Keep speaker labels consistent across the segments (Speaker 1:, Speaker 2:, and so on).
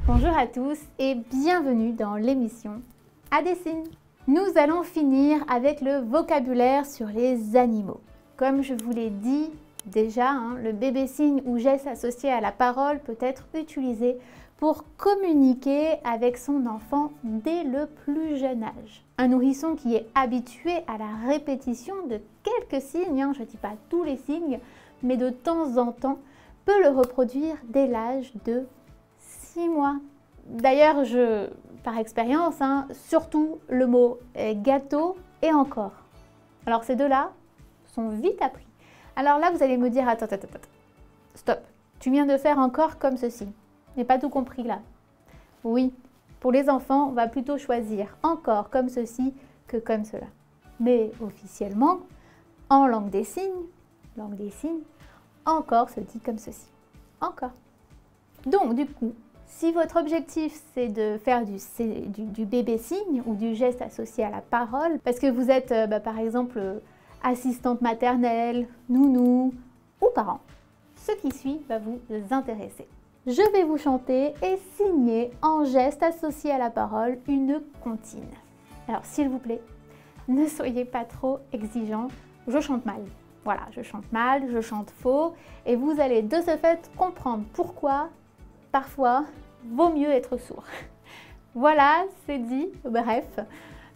Speaker 1: Bonjour à tous et bienvenue dans l'émission A des signes. Nous allons finir avec le vocabulaire sur les animaux. Comme je vous l'ai dit déjà, le bébé signe ou geste associé à la parole peut être utilisé pour communiquer avec son enfant dès le plus jeune âge. Un nourrisson qui est habitué à la répétition de quelques signes, je ne dis pas tous les signes, mais de temps en temps, peut le reproduire dès l'âge de 6 mois. D'ailleurs, par expérience, surtout le mot gâteau et encore. Alors ces deux-là sont vite appris. Alors là, vous allez me dire, attends, stop, tu viens de faire encore comme ceci. Je n'ai pas tout compris là. Oui, pour les enfants, on va plutôt choisir encore comme ceci que comme cela. Mais officiellement, en langue des signes, encore se dit comme ceci. Encore. Donc du coup, si votre objectif c'est de faire du bébé signe ou du geste associé à la parole, parce que vous êtes par exemple assistante maternelle, nounou ou parent, ce qui suit va vous intéresser. Je vais vous chanter et signer en geste associé à la parole une comptine. Alors s'il vous plaît, ne soyez pas trop exigeants, je chante mal. Voilà, je chante mal, je chante faux et vous allez de ce fait comprendre pourquoi parfois vaut mieux être sourd. Voilà, c'est dit, bref.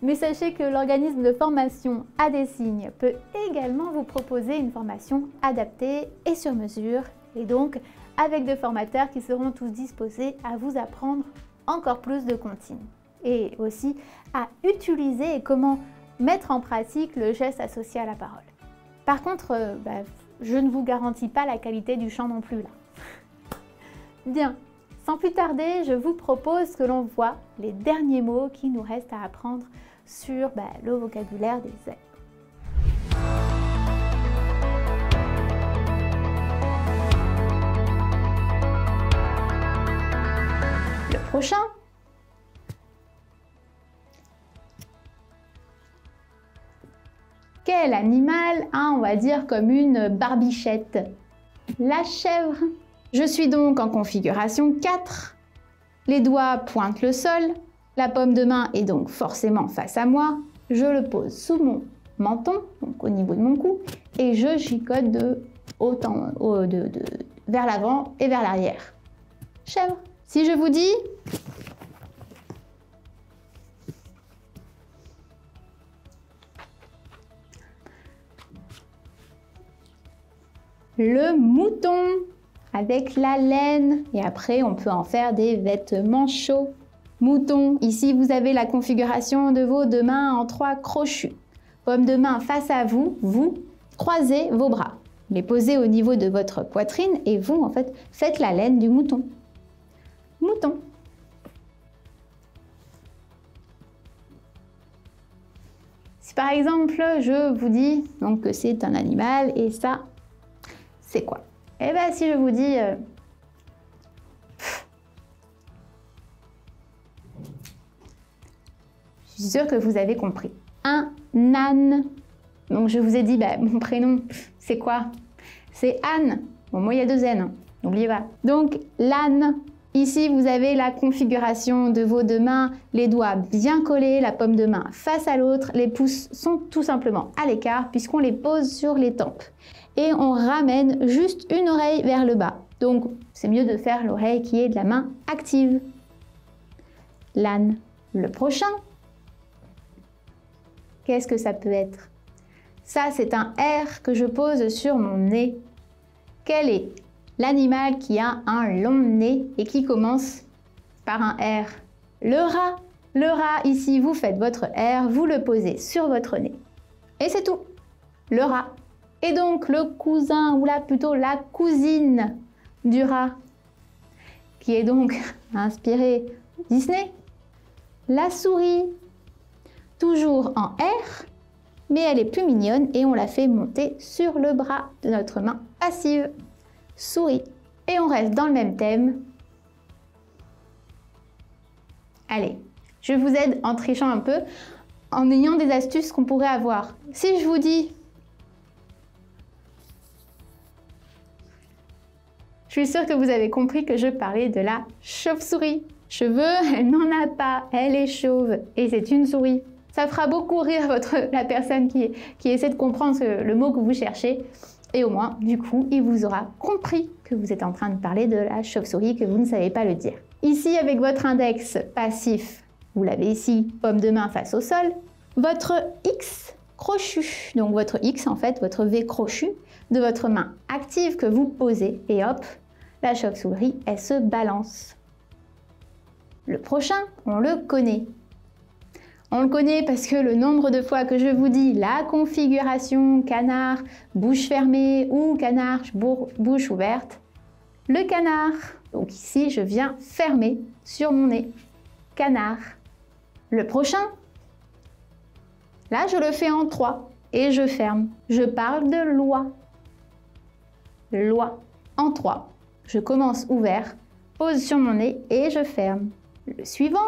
Speaker 1: Mais sachez que l'organisme de formation A des signes peut également vous proposer une formation adaptée et sur mesure et donc avec des formateurs qui seront tous disposés à vous apprendre encore plus de comptines et aussi à utiliser et comment mettre en pratique le geste associé à la parole. Par contre, je ne vous garantis pas la qualité du chant non plus là. Bien, sans plus tarder, je vous propose que l'on voit les derniers mots qui nous restent à apprendre sur le vocabulaire des airs. Le prochain, quel animal a, on va dire, comme une barbichette? La chèvre. Je suis donc en configuration 4. Les doigts pointent le sol. La paume de main est donc forcément face à moi. Je le pose sous mon menton, donc au niveau de mon cou, et je gigote vers l'avant et vers l'arrière. Chèvre. Si je vous dis le mouton avec la laine et après on peut en faire des vêtements chauds. Mouton, ici vous avez la configuration de vos deux mains en 3 crochus. Paume de main face à vous, vous croisez vos bras. Les posez au niveau de votre poitrine et vous en fait faites la laine du mouton. Mouton. Si par exemple je vous dis donc que c'est un animal et ça c'est quoi? Eh bien si je vous dis je suis sûre que vous avez compris. Un âne. Donc je vous ai dit mon prénom c'est quoi? C'est Anne. Bon moi il y a 2 N, n'oubliez pas. Donc l'âne. Ici, vous avez la configuration de vos deux mains, les doigts bien collés, la paume de main face à l'autre. Les pouces sont tout simplement à l'écart puisqu'on les pose sur les tempes. Et on ramène juste une oreille vers le bas. Donc, c'est mieux de faire l'oreille qui est de la main active. L'âne. Le prochain. Qu'est-ce que ça peut être? Ça, c'est un R que je pose sur mon nez. Quel est l'animal qui a un long nez et qui commence par un R? Le rat. Le rat, ici, vous faites votre R, vous le posez sur votre nez. Et c'est tout. Le rat. Et donc, le cousin, ou là plutôt la cousine du rat, qui est donc inspiré Disney. La souris. Toujours en R, mais elle est plus mignonne et on la fait monter sur le bras de notre main passive. Souris. Et on reste dans le même thème. Allez, je vous aide en trichant un peu, en ayant des astuces qu'on pourrait avoir. Si je vous dis Je suis sûre que vous avez compris que je parlais de la chauve-souris. Cheveux, elle n'en a pas, elle est chauve et c'est une souris. Ça fera beaucoup rire la personne qui essaie de comprendre le mot que vous cherchez. Et au moins, du coup, il vous aura compris que vous êtes en train de parler de la chauve-souris, que vous ne savez pas le dire. Ici, avec votre index passif, vous l'avez ici, paume de main face au sol, votre X crochu, donc votre X en fait, votre V crochu, de votre main active que vous posez, et hop, la chauve-souris, elle se balance. Le prochain, on le connaît. On le connaît parce que le nombre de fois que je vous dis la configuration canard, bouche fermée ou canard, bouche ouverte, le canard. Donc ici, je viens fermer sur mon nez. Canard. Le prochain, là, je le fais en 3 et je ferme. Je parle de loi. Loi. En 3. Je commence ouvert, pose sur mon nez et je ferme. Le suivant.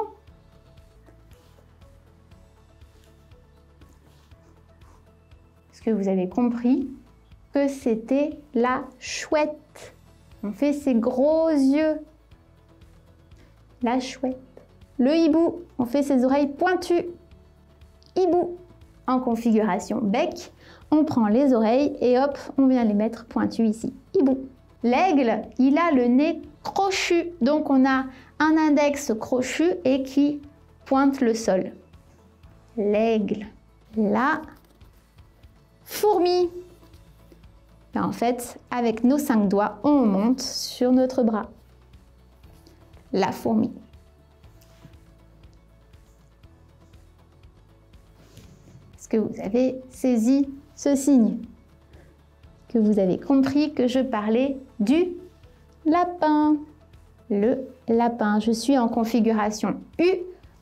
Speaker 1: Est-ce que vous avez compris que c'était la chouette? On fait ses gros yeux. La chouette. Le hibou, on fait ses oreilles pointues. Hibou. En configuration bec, on prend les oreilles et hop, on vient les mettre pointues ici. Hibou. L'aigle, il a le nez crochu, donc on a un index crochu et qui pointe le sol. L'aigle. La fourmi. Et en fait, avec nos 5 doigts, on monte sur notre bras. La fourmi. Est-ce que vous avez saisi ce signe? Que vous avez compris que je parlais du lapin. Le lapin. Je suis en configuration U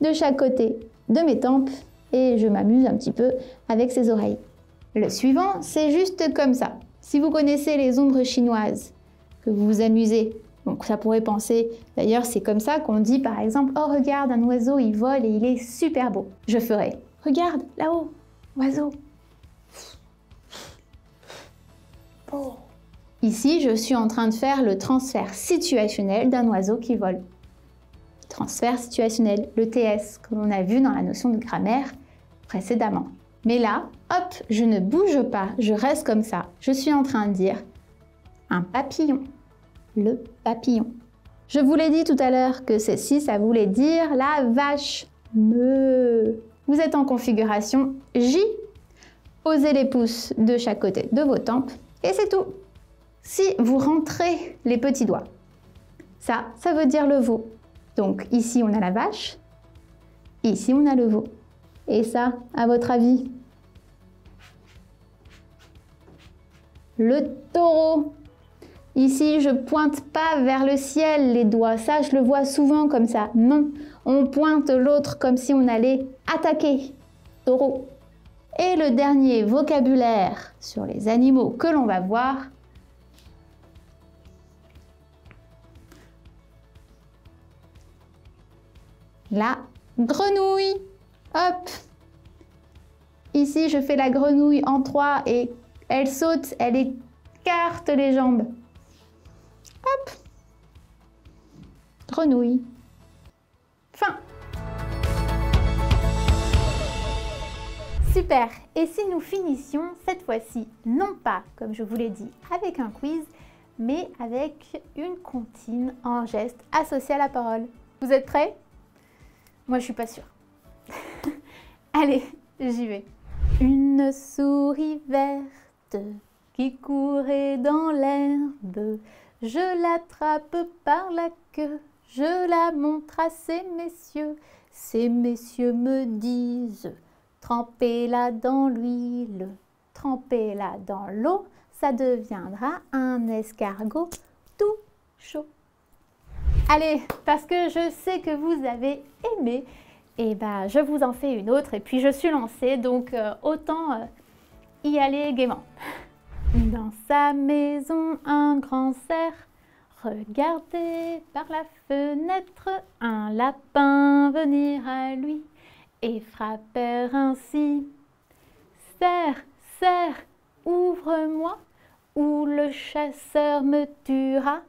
Speaker 1: de chaque côté de mes tempes et je m'amuse un petit peu avec ses oreilles. Le suivant, c'est juste comme ça. Si vous connaissez les ombres chinoises, que vous vous amusez, donc ça pourrait penser, d'ailleurs c'est comme ça qu'on dit par exemple, oh regarde un oiseau il vole et il est super beau. Je ferai, regarde là-haut, oiseau. Oh. Ici, je suis en train de faire le transfert situationnel d'un oiseau qui vole. Transfert situationnel, le TS, comme on a vu dans la notion de grammaire précédemment. Mais là, hop, je ne bouge pas, je reste comme ça. Je suis en train de dire un papillon, le papillon. Je vous l'ai dit tout à l'heure que ceci, ça voulait dire la vache. Meu. Vous êtes en configuration J. Posez les pouces de chaque côté de vos tempes et c'est tout. Si vous rentrez les petits doigts, ça veut dire le veau. Donc ici, on a la vache, ici, on a le veau. Et ça, à votre avis? Le taureau. Ici, je pointe pas vers le ciel les doigts. Ça, je le vois souvent comme ça. Non, on pointe l'autre comme si on allait attaquer. Taureau. Et le dernier vocabulaire sur les animaux que l'on va voir, la grenouille. Hop. Ici, je fais la grenouille en 3 et elle saute, elle écarte les jambes. Hop. Grenouille. Fin. Super. Et si nous finissions cette fois-ci, non pas, comme je vous l'ai dit, avec un quiz, mais avec une comptine en geste associée à la parole. Vous êtes prêts? Moi, je suis pas sûre. Allez, j'y vais. Une souris verte qui courait dans l'herbe. Je l'attrape par la queue, je la montre à ces messieurs. Ces messieurs me disent, trempez-la dans l'huile, trempez-la dans l'eau, ça deviendra un escargot tout chaud. Allez, parce que je sais que vous avez aimé, et ben je vous en fais une autre et puis je suis lancée, donc autant y aller gaiement. Dans sa maison, un grand cerf regardait par la fenêtre un lapin venir à lui et frapper ainsi. Cerf, cerf, ouvre-moi, ou le chasseur me tuera.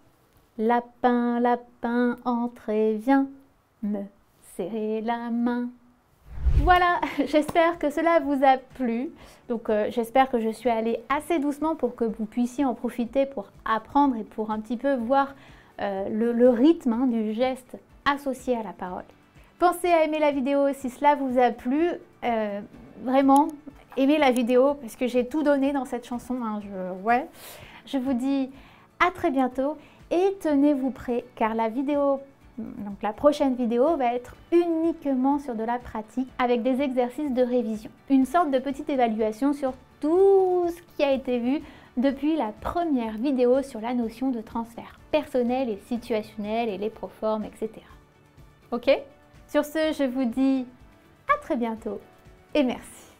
Speaker 1: Lapin, lapin, entrez, viens me serrer la main. Voilà, j'espère que cela vous a plu. Donc j'espère que je suis allée assez doucement pour que vous puissiez en profiter pour apprendre et pour un petit peu voir le rythme hein, du geste associé à la parole. Pensez à aimer la vidéo si cela vous a plu. Vraiment, aimez la vidéo parce que j'ai tout donné dans cette chanson. Hein, je vous dis à très bientôt et tenez-vous prêts car donc la prochaine vidéo va être uniquement sur de la pratique avec des exercices de révision. Une sorte de petite évaluation sur tout ce qui a été vu depuis la première vidéo sur la notion de transfert personnel et situationnel et les proformes, etc. Ok? Sur ce, je vous dis à très bientôt et merci.